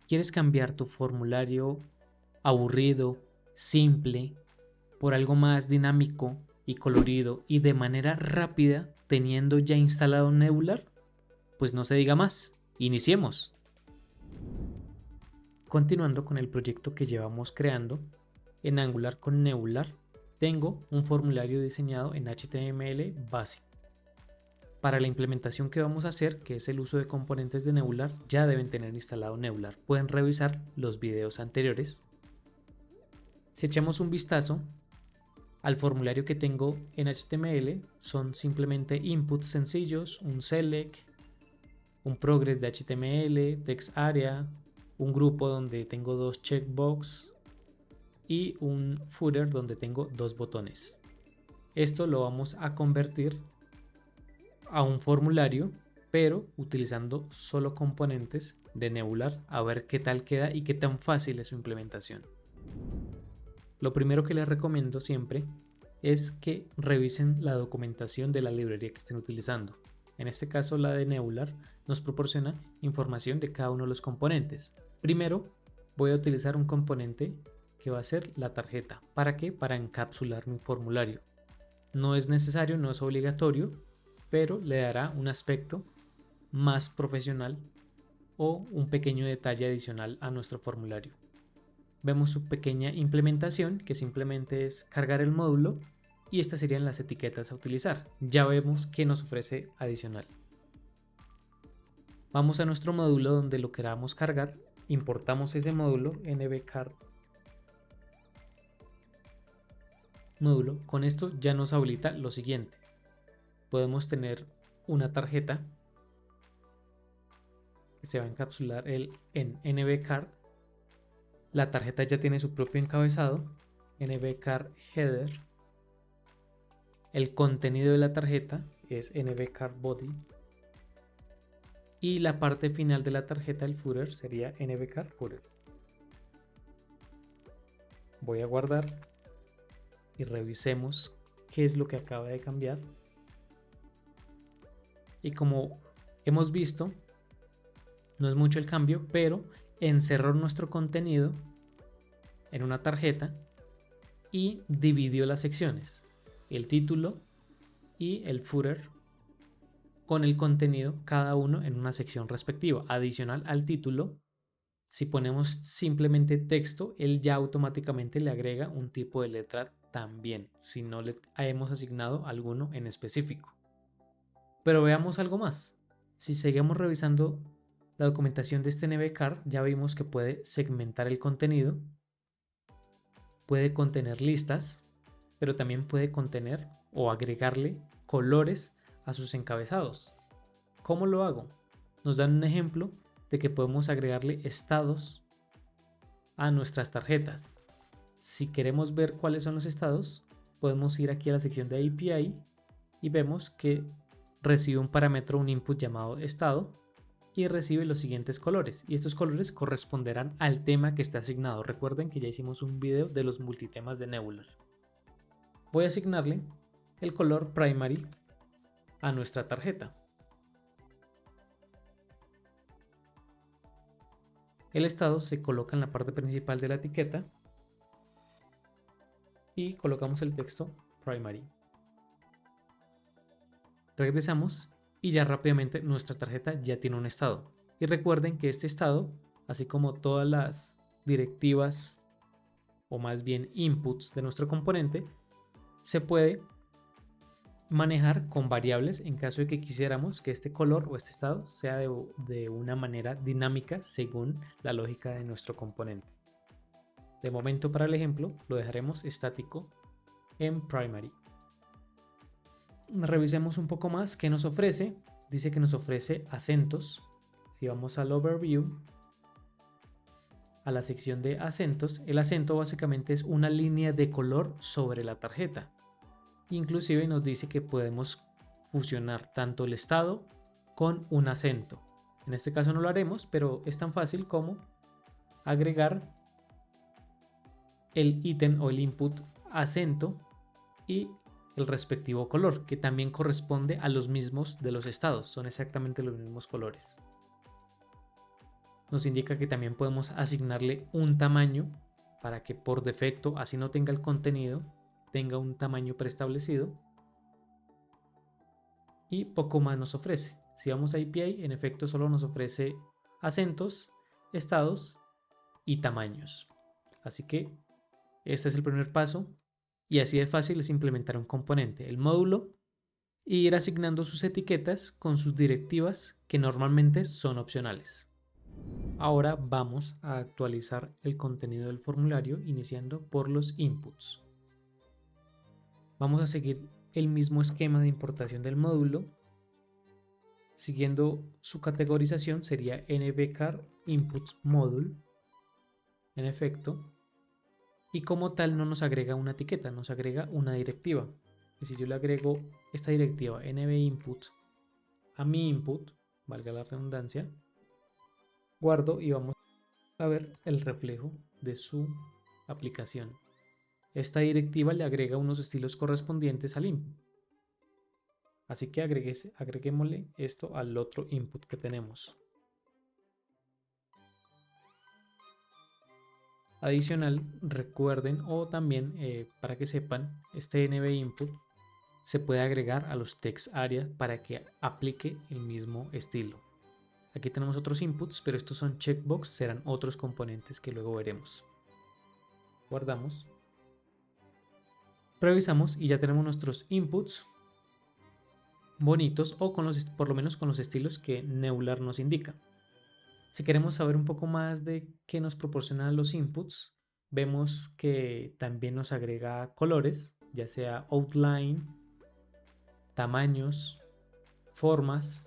¿Quieres cambiar tu formulario aburrido, simple, por algo más dinámico y colorido y de manera rápida teniendo ya instalado Nebular? Pues no se diga más, iniciemos. Continuando con el proyecto que llevamos creando en Angular con Nebular, tengo un formulario diseñado en HTML básico. Para la implementación que vamos a hacer, que es el uso de componentes de Nebular, ya deben tener instalado Nebular. Pueden revisar los videos anteriores. Si echamos un vistazo al formulario que tengo en HTML, son simplemente inputs sencillos, un select, un progress de HTML, text area, un grupo donde tengo dos checkbox y un footer donde tengo dos botones. Esto lo vamos a convertir a un formulario, pero utilizando solo componentes de Nebular, a ver qué tal queda y qué tan fácil es su implementación. Lo primero que les recomiendo siempre es que revisen la documentación de la librería que estén utilizando. En este caso, la de Nebular nos proporciona información de cada uno de los componentes. Primero, voy a utilizar un componente que va a ser la tarjeta. ¿Para qué? Para encapsular mi formulario. No es necesario, no es obligatorio, pero le dará un aspecto más profesional o un pequeño detalle adicional a nuestro formulario. Vemos su pequeña implementación, que simplemente es cargar el módulo, y estas serían las etiquetas a utilizar. Ya vemos qué nos ofrece adicional. Vamos a nuestro módulo donde lo queramos cargar, importamos ese módulo, nbcard módulo. Con esto ya nos habilita lo siguiente. Podemos tener una tarjeta que se va a encapsular en nbcard. La tarjeta ya tiene su propio encabezado, nbcard header. El contenido de la tarjeta es nbcard body. Y la parte final de la tarjeta, el footer, sería nbcard footer. Voy a guardar y revisemos qué es lo que acaba de cambiar. Y como hemos visto, no es mucho el cambio, pero encerró nuestro contenido en una tarjeta y dividió las secciones, el título y el footer, con el contenido cada uno en una sección respectiva. Adicional al título, si ponemos simplemente texto, él ya automáticamente le agrega un tipo de letra también, si no le hemos asignado alguno en específico. Pero veamos algo más. Si seguimos revisando la documentación de este nbcard, ya vimos que puede segmentar el contenido, puede contener listas, pero también puede contener o agregarle colores a sus encabezados. ¿Cómo lo hago? Nos dan un ejemplo de que podemos agregarle estados a nuestras tarjetas. Si queremos ver cuáles son los estados, podemos ir aquí a la sección de API y vemos que recibe un parámetro, un input llamado estado, y recibe los siguientes colores, y estos colores corresponderán al tema que está asignado. Recuerden que ya hicimos un video de los multitemas de Nebular. Voy a asignarle el color primary a nuestra tarjeta. El estado se coloca en la parte principal de la etiqueta y colocamos el texto primary. Regresamos y ya rápidamente nuestra tarjeta ya tiene un estado. Y recuerden que este estado, así como todas las directivas o más bien inputs de nuestro componente, se puede manejar con variables en caso de que quisiéramos que este color o este estado sea de una manera dinámica según la lógica de nuestro componente. De momento, para el ejemplo, lo dejaremos estático en primary. Revisemos un poco más qué nos ofrece. Dice que nos ofrece acentos. Si vamos al overview, a la sección de acentos, el acento básicamente es una línea de color sobre la tarjeta. Inclusive nos dice que podemos fusionar tanto el estado con un acento. En este caso no lo haremos, pero es tan fácil como agregar el ítem o el input acento y el respectivo color, que también corresponde a los mismos de los estados, son exactamente los mismos colores. nos indica que también podemos asignarle un tamaño para que por defecto, así no tenga el contenido, tenga un tamaño preestablecido. Y poco más nos ofrece. Si vamos a API, en efecto solo nos ofrece acentos, estados y tamaños. Así que este es el primer paso y así de fácil es implementar un componente, el módulo, e ir asignando sus etiquetas con sus directivas que normalmente son opcionales. Ahora vamos a actualizar el contenido del formulario iniciando por los inputs. Vamos a seguir el mismo esquema de importación del módulo. Siguiendo su categorización sería nvcar inputs module, en efecto, y como tal no nos agrega una etiqueta, nos agrega una directiva. Y si yo le agrego esta directiva nvinput a mi input, valga la redundancia, guardo y vamos a ver el reflejo de su aplicación. Esta directiva le agrega unos estilos correspondientes al input. Así que agreguémosle esto al otro input que tenemos. Adicional, recuerden o también para que sepan, este nvinput se puede agregar a los text area para que aplique el mismo estilo. Aquí tenemos otros inputs, pero estos son checkbox, serán otros componentes que luego veremos. Guardamos. Revisamos y ya tenemos nuestros inputs bonitos o por lo menos con los estilos que Nebular nos indica. Si queremos saber un poco más de qué nos proporcionan los inputs, vemos que también nos agrega colores, ya sea outline, tamaños, formas,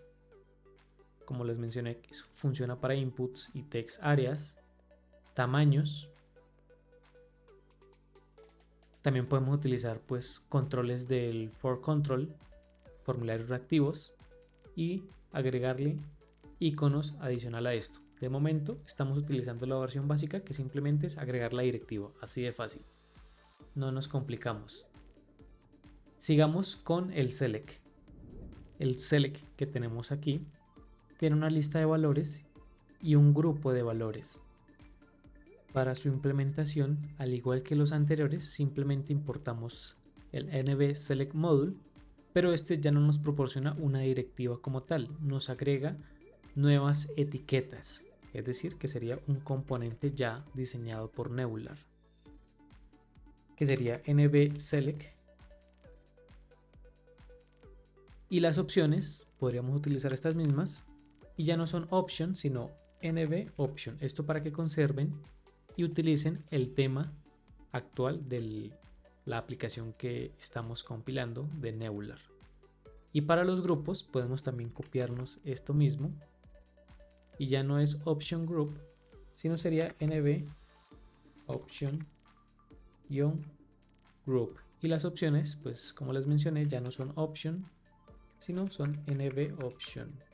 como les mencioné, funciona para inputs y text areas, tamaños. También podemos utilizar pues controles del for control, formularios reactivos, y agregarle iconos adicional a esto. De momento estamos utilizando la versión básica, que simplemente es agregar la directiva, así de fácil. No nos complicamos. Sigamos con el select. El select que tenemos aquí tiene una lista de valores y un grupo de valores. Para su implementación, al igual que los anteriores, simplemente importamos el nvSelect module, pero este ya no nos proporciona una directiva como tal, nos agrega nuevas etiquetas, es decir, que sería un componente ya diseñado por Nebular, que sería nvSelect. Y las opciones, podríamos utilizar estas mismas, y ya no son options, sino nvOption. Esto para que conserven y utilicen el tema actual de la aplicación que estamos compilando de Nebular. Y para los grupos podemos también copiarnos esto mismo, y ya no es option group, sino sería nvOption-group. Y las opciones, pues como les mencioné, ya no son option, sino son nvOption.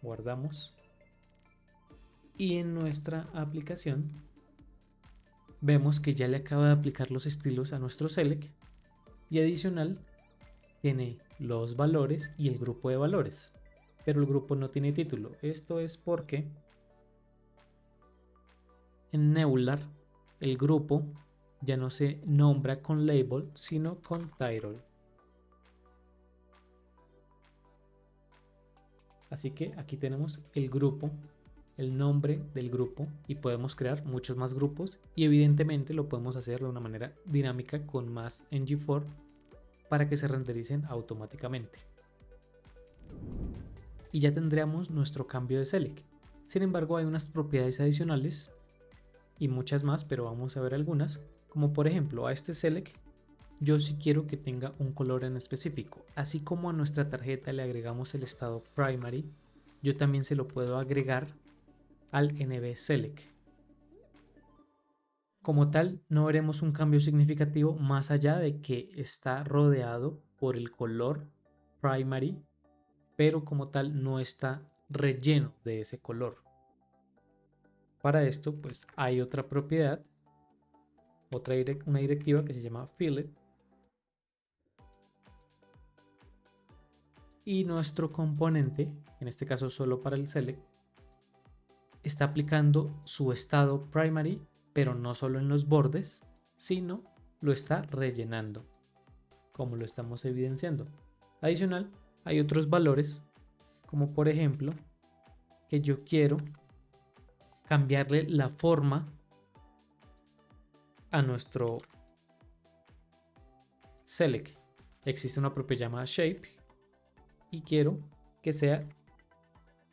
Guardamos. Y en nuestra aplicación vemos que ya le acaba de aplicar los estilos a nuestro select, y adicional tiene los valores y el grupo de valores, pero el grupo no tiene título. Esto es porque en Nebular el grupo ya no se nombra con label, sino con title. Así que aquí tenemos el grupo, el nombre del grupo, y podemos crear muchos más grupos, y evidentemente lo podemos hacer de una manera dinámica con más ngFor para que se rendericen automáticamente. Y ya tendríamos nuestro cambio de select. Sin embargo, hay unas propiedades adicionales y muchas más, pero vamos a ver algunas, como por ejemplo a este select yo sí quiero que tenga un color en específico. Así como a nuestra tarjeta le agregamos el estado primary, yo también se lo puedo agregar al nvSelect. Como tal, no veremos un cambio significativo más allá de que está rodeado por el color primary, pero como tal no está relleno de ese color. Para esto, pues hay otra propiedad, una directiva que se llama fillet, y nuestro componente, en este caso solo para el select, está aplicando su estado primary, pero no solo en los bordes, sino lo está rellenando, como lo estamos evidenciando. Adicional, hay otros valores, como por ejemplo, que yo quiero cambiarle la forma a nuestro select. Existe una propiedad llamada shape y quiero que sea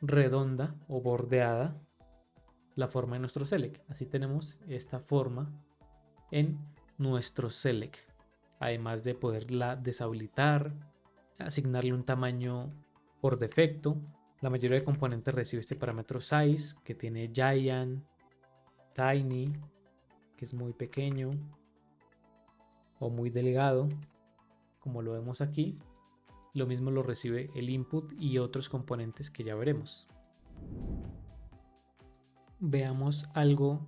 redonda o bordeada la forma de nuestro select. Así tenemos esta forma en nuestro select, además de poderla deshabilitar, asignarle un tamaño por defecto. La mayoría de componentes recibe este parámetro size, que tiene giant, tiny, que es muy pequeño, o muy delgado, como lo vemos aquí. Lo mismo lo recibe el input y otros componentes que ya veremos. Veamos algo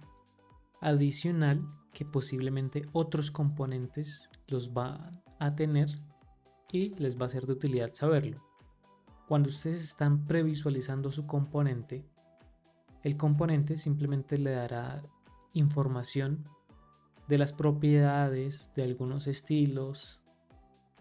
adicional que posiblemente otros componentes los van a tener y les va a ser de utilidad saberlo. Cuando ustedes están previsualizando su componente, el componente simplemente le dará información de las propiedades, de algunos estilos,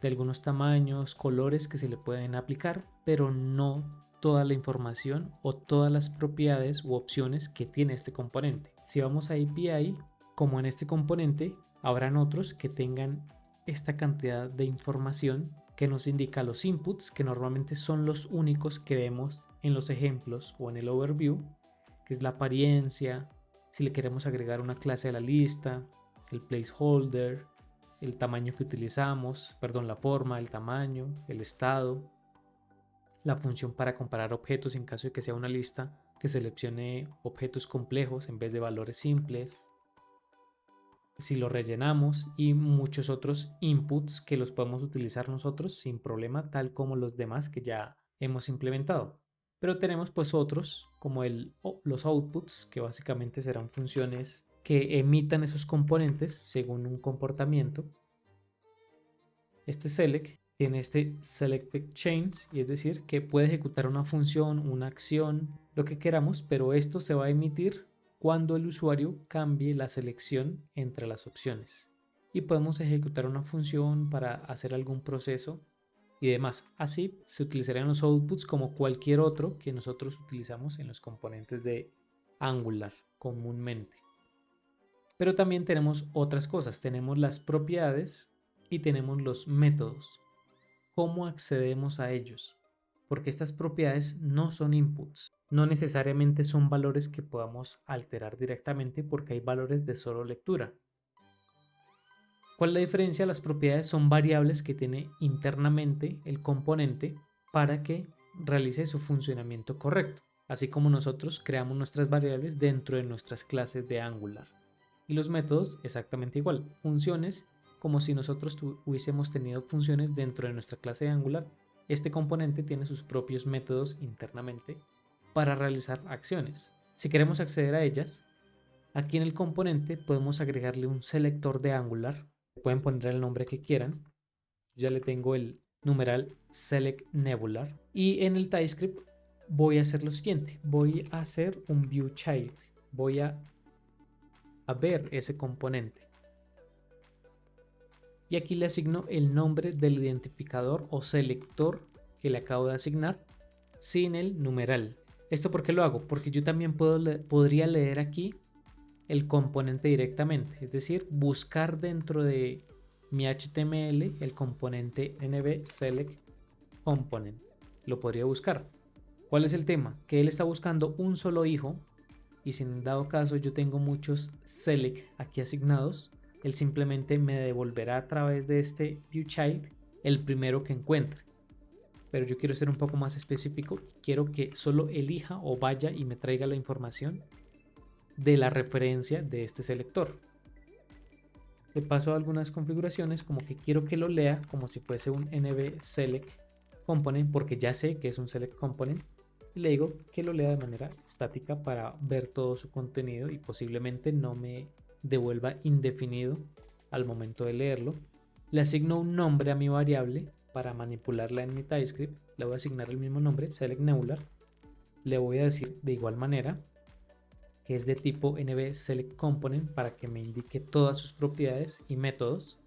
de algunos tamaños, colores que se le pueden aplicar, pero no toda la información o todas las propiedades u opciones que tiene este componente. Si vamos a API, como en este componente, habrán otros que tengan esta cantidad de información que nos indica los inputs, que normalmente son los únicos que vemos en los ejemplos o en el overview, que es la apariencia, si le queremos agregar una clase a la lista, el placeholder, el tamaño que utilizamos, la forma, el tamaño, el estado, la función para comparar objetos en caso de que sea una lista que seleccione objetos complejos en vez de valores simples, si lo rellenamos y muchos otros inputs que los podemos utilizar nosotros sin problema, tal como los demás que ya hemos implementado. Pero tenemos pues otros como los outputs, que básicamente serán funciones que emitan esos componentes según un comportamiento. Este select tiene este selected change, y es decir que puede ejecutar una función, una acción, lo que queramos, pero esto se va a emitir cuando el usuario cambie la selección entre las opciones. Y podemos ejecutar una función para hacer algún proceso y demás. Así se utilizarían los outputs como cualquier otro que nosotros utilizamos en los componentes de Angular comúnmente. Pero también tenemos otras cosas. Tenemos las propiedades y tenemos los métodos. ¿Cómo accedemos a ellos? Porque estas propiedades no son inputs. No necesariamente son valores que podamos alterar directamente porque hay valores de solo lectura. ¿Cuál es la diferencia? Las propiedades son variables que tiene internamente el componente para que realice su funcionamiento correcto, así como nosotros creamos nuestras variables dentro de nuestras clases de Angular. Y los métodos exactamente igual, funciones como si nosotros hubiésemos tenido funciones dentro de nuestra clase de Angular. Este componente tiene sus propios métodos internamente para realizar acciones. Si queremos acceder a ellas, aquí en el componente podemos agregarle un selector de Angular. Pueden poner el nombre que quieran. Yo ya le tengo el numeral select nebular. Y en el TypeScript voy a hacer lo siguiente. Voy a hacer un viewChild. Voy a ver ese componente. Y aquí le asigno el nombre del identificador o selector que le acabo de asignar sin el numeral. ¿Esto por qué lo hago? Porque yo también podría leer aquí el componente directamente, es decir, buscar dentro de mi HTML el componente nbSelectComponent. Lo podría buscar. ¿Cuál es el tema? Que él está buscando un solo hijo y si en dado caso yo tengo muchos select aquí asignados, él simplemente me devolverá a través de este viewChild el primero que encuentre. Pero yo quiero ser un poco más específico, quiero que solo elija o vaya y me traiga la información de la referencia de este selector. Le paso algunas configuraciones como que quiero que lo lea como si fuese un nbSelectComponent porque ya sé que es un select component y le digo que lo lea de manera estática para ver todo su contenido y posiblemente no me devuelva indefinido al momento de leerlo. Le asigno un nombre a mi variable para manipularla en mi TypeScript, le voy a asignar el mismo nombre, select nebular. Le voy a decir de igual manera que es de tipo nb select component para que me indique todas sus propiedades y métodos.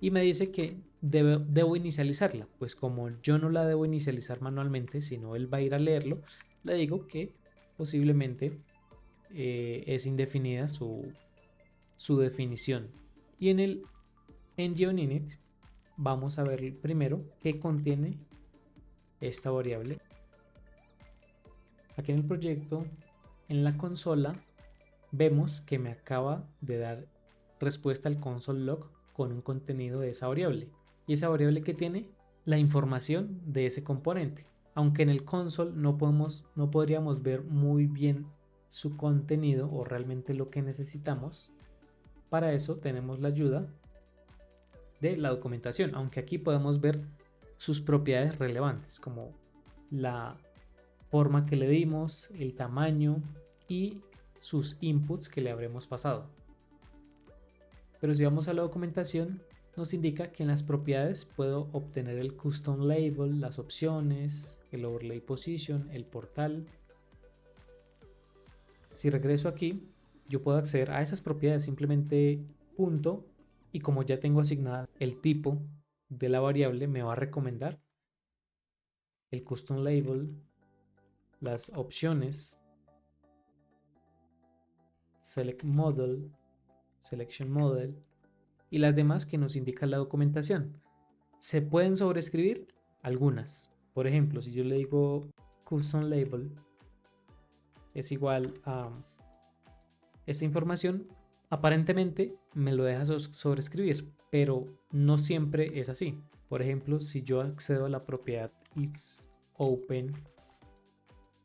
Y me dice que debo inicializarla, pues como yo no la debo inicializar manualmente, sino él va a ir a leerlo, le digo que posiblemente es indefinida su definición. Y en el ng-init vamos a ver primero qué contiene esta variable. Aquí en el proyecto, en la consola, vemos que me acaba de dar respuesta al console log con un contenido de esa variable. Y esa variable que tiene la información de ese componente. Aunque en el console no podríamos ver muy bien su contenido o realmente lo que necesitamos. Para eso tenemos la ayuda de la documentación, aunque aquí podemos ver sus propiedades relevantes como la forma que le dimos, el tamaño y sus inputs que le habremos pasado. Pero si vamos a la documentación, nos indica que en las propiedades puedo obtener el custom label, las opciones, el overlay position, el portal. Si regreso aquí, yo puedo acceder a esas propiedades simplemente punto, y como ya tengo asignada el tipo de la variable, me va a recomendar el custom label, las opciones, select model, selection model y las demás que nos indica la documentación. Se pueden sobreescribir algunas. Por ejemplo, si yo le digo custom label es igual a esta información, aparentemente me lo deja sobreescribir, pero no siempre es así. Por ejemplo, si yo accedo a la propiedad is open,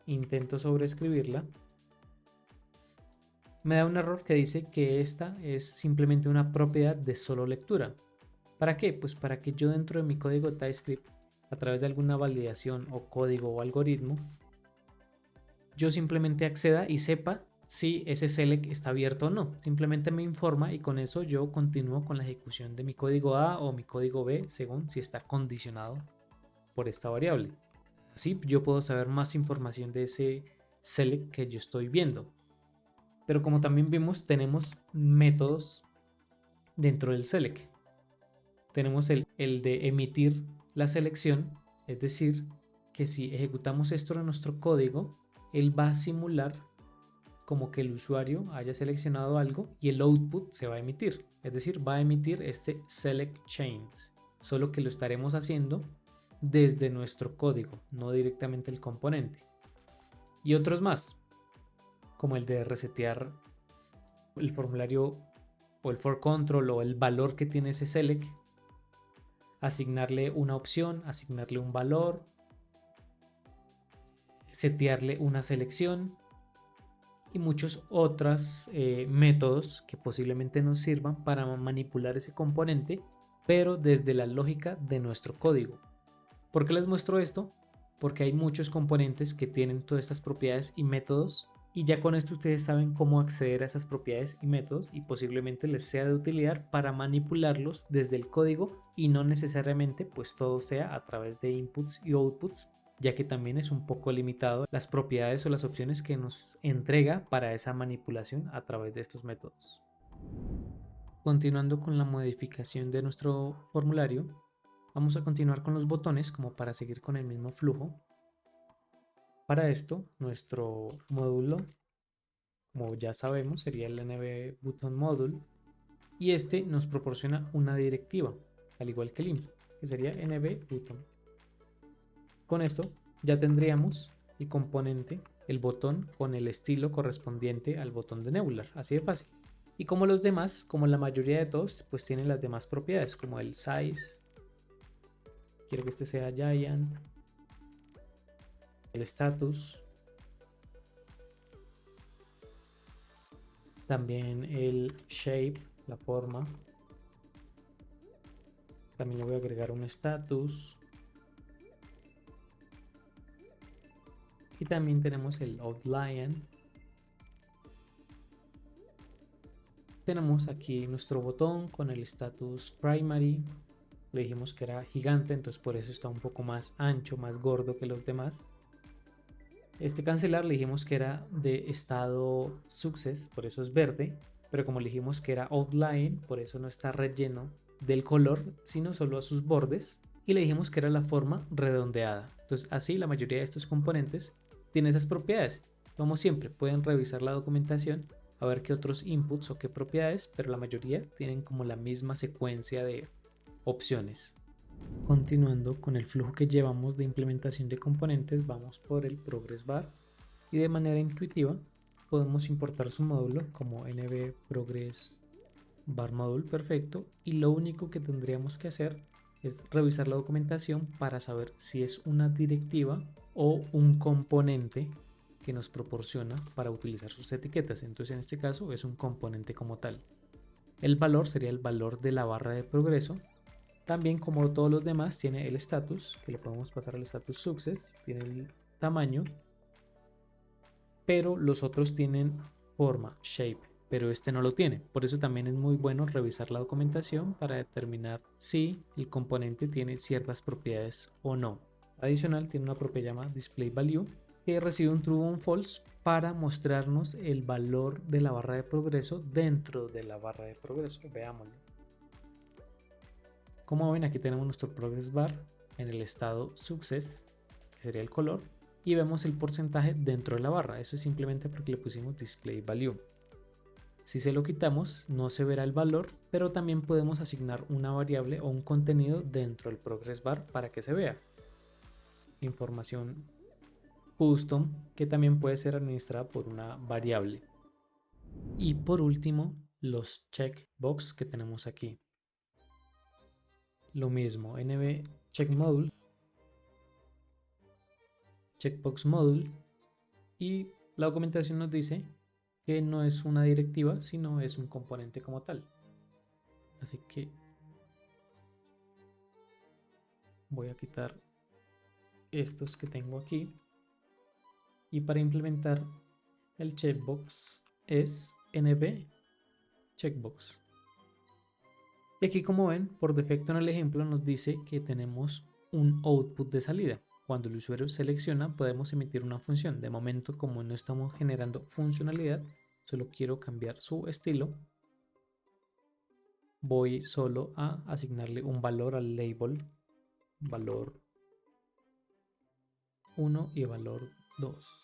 intento sobreescribirla, me da un error que dice que esta es simplemente una propiedad de solo lectura. ¿Para qué? Pues para que yo dentro de mi código TypeScript, a través de alguna validación o código o algoritmo, yo simplemente acceda y sepa si ese select está abierto o no. Simplemente me informa y con eso yo continúo con la ejecución de mi código A o mi código B según si está condicionado por esta variable. Así yo puedo saber más información de ese select que yo estoy viendo. Pero como también vimos, tenemos métodos dentro del select. Tenemos el de emitir la selección, es decir, que si ejecutamos esto en nuestro código, él va a simular como que el usuario haya seleccionado algo y el output se va a emitir. Es decir, va a emitir este select change, solo que lo estaremos haciendo desde nuestro código, no directamente el componente. Y otros más, como el de resetear el formulario o el for control o el valor que tiene ese select, asignarle una opción, asignarle un valor, setearle una selección y muchos otros métodos que posiblemente nos sirvan para manipular ese componente, pero desde la lógica de nuestro código. ¿Por qué les muestro esto? Porque hay muchos componentes que tienen todas estas propiedades y métodos, y ya con esto ustedes saben cómo acceder a esas propiedades y métodos y posiblemente les sea de utilidad para manipularlos desde el código y no necesariamente pues todo sea a través de inputs y outputs, ya que también es un poco limitado las propiedades o las opciones que nos entrega para esa manipulación a través de estos métodos. Continuando con la modificación de nuestro formulario, vamos a continuar con los botones como para seguir con el mismo flujo. Para esto, nuestro módulo, como ya sabemos, sería el nb-button-module, y este nos proporciona una directiva, al igual que el imp, que sería nb-button. Con esto ya tendríamos el componente, el botón con el estilo correspondiente al botón de Nebular, así de fácil. Y como los demás, como la mayoría de todos, pues tienen las demás propiedades, como el size, quiero que este sea giant, el status, también el shape, la forma. También le voy a agregar un status. Y también tenemos el outline. Tenemos aquí nuestro botón con el status primary, le dijimos que era gigante, entonces por eso está un poco más ancho, más gordo que los demás. Este cancelar le dijimos que era de estado success, por eso es verde, pero como le dijimos que era outline, por eso no está relleno del color, sino solo a sus bordes. Y le dijimos que era la forma redondeada. Entonces así la mayoría de estos componentes tienen esas propiedades. Como siempre, pueden revisar la documentación a ver qué otros inputs o qué propiedades, pero la mayoría tienen como la misma secuencia de opciones. Continuando con el flujo que llevamos de implementación de componentes, vamos por el progress bar y de manera intuitiva podemos importar su módulo como nv progress bar module, perfecto, y lo único que tendríamos que hacer es revisar la documentación para saber si es una directiva o un componente que nos proporciona para utilizar sus etiquetas. Entonces en este caso es un componente como tal. El valor sería el valor de la barra de progreso. También, como todos los demás, tiene el status, que le podemos pasar al status success, tiene el tamaño, pero los otros tienen forma, shape, pero este no lo tiene. Por eso también es muy bueno revisar la documentación para determinar si el componente tiene ciertas propiedades o no. Adicional, tiene una propiedad llamada display value, que recibe un true o un false para mostrarnos el valor de la barra de progreso dentro de la barra de progreso. Veámoslo. Como ven, aquí tenemos nuestro progress bar en el estado success, que sería el color, y vemos el porcentaje dentro de la barra. Eso es simplemente porque le pusimos display value. Si se lo quitamos, no se verá el valor, pero también podemos asignar una variable o un contenido dentro del progress bar para que se vea. Información custom, que también puede ser administrada por una variable. Y por último, los checkbox que tenemos aquí. Lo mismo, nv check module, checkbox module, y la documentación nos dice que no es una directiva, sino es un componente como tal. Así que voy a quitar estos que tengo aquí, y para implementar el checkbox es nv checkbox. Y aquí, como ven, por defecto en el ejemplo nos dice que tenemos un output de salida. Cuando el usuario selecciona, podemos emitir una función. De momento, como no estamos generando funcionalidad, solo quiero cambiar su estilo. Voy solo a asignarle un valor al label, valor 1 y valor 2.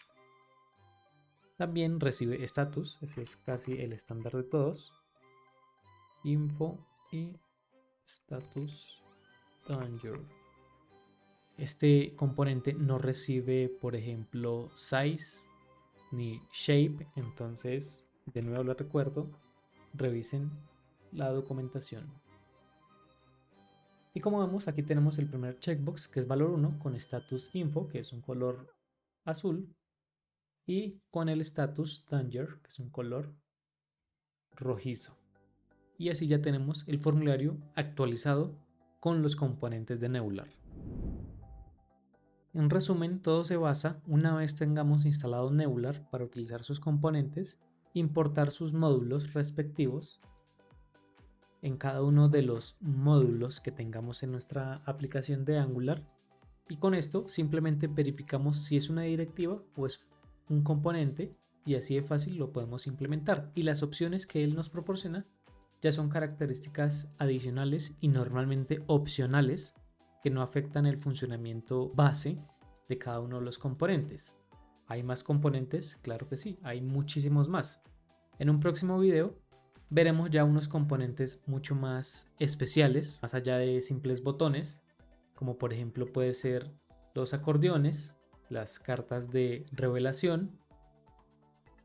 También recibe status, ese es casi el estándar de todos. Info y status danger. Este componente no recibe, por ejemplo, size ni shape, entonces de nuevo les recuerdo, revisen la documentación. Y como vemos, aquí tenemos el primer checkbox, que es valor 1, con status info, que es un color azul, y con el status danger, que es un color rojizo. Y así ya tenemos el formulario actualizado con los componentes de Nebular. En resumen, todo se basa, una vez tengamos instalado Nebular para utilizar sus componentes, importar sus módulos respectivos en cada uno de los módulos que tengamos en nuestra aplicación de Angular, y con esto simplemente verificamos si es una directiva o es un componente, y así de fácil lo podemos implementar. Y las opciones que él nos proporciona ya son características adicionales y normalmente opcionales que no afectan el funcionamiento base de cada uno de los componentes. ¿Hay más componentes? Claro que sí, hay muchísimos más. En un próximo video veremos ya unos componentes mucho más especiales, más allá de simples botones, como por ejemplo puede ser los acordeones, las cartas de revelación,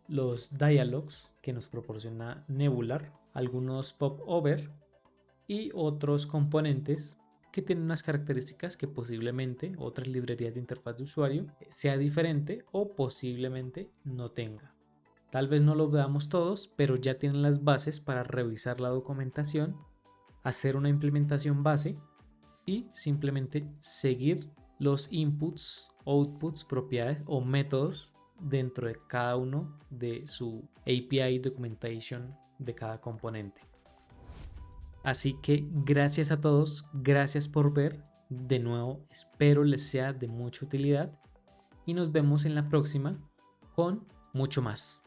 los dialogs que nos proporciona Nebular, algunos popover y otros componentes que tienen unas características que posiblemente otras librerías de interfaz de usuario sea diferente o posiblemente no tenga. Tal vez no lo veamos todos, pero ya tienen las bases para revisar la documentación, hacer una implementación base y simplemente seguir los inputs, outputs, propiedades o métodos dentro de cada uno de su API documentation de cada componente. Así que gracias a todos, gracias por ver. De nuevo, espero les sea de mucha utilidad y nos vemos en la próxima con mucho más.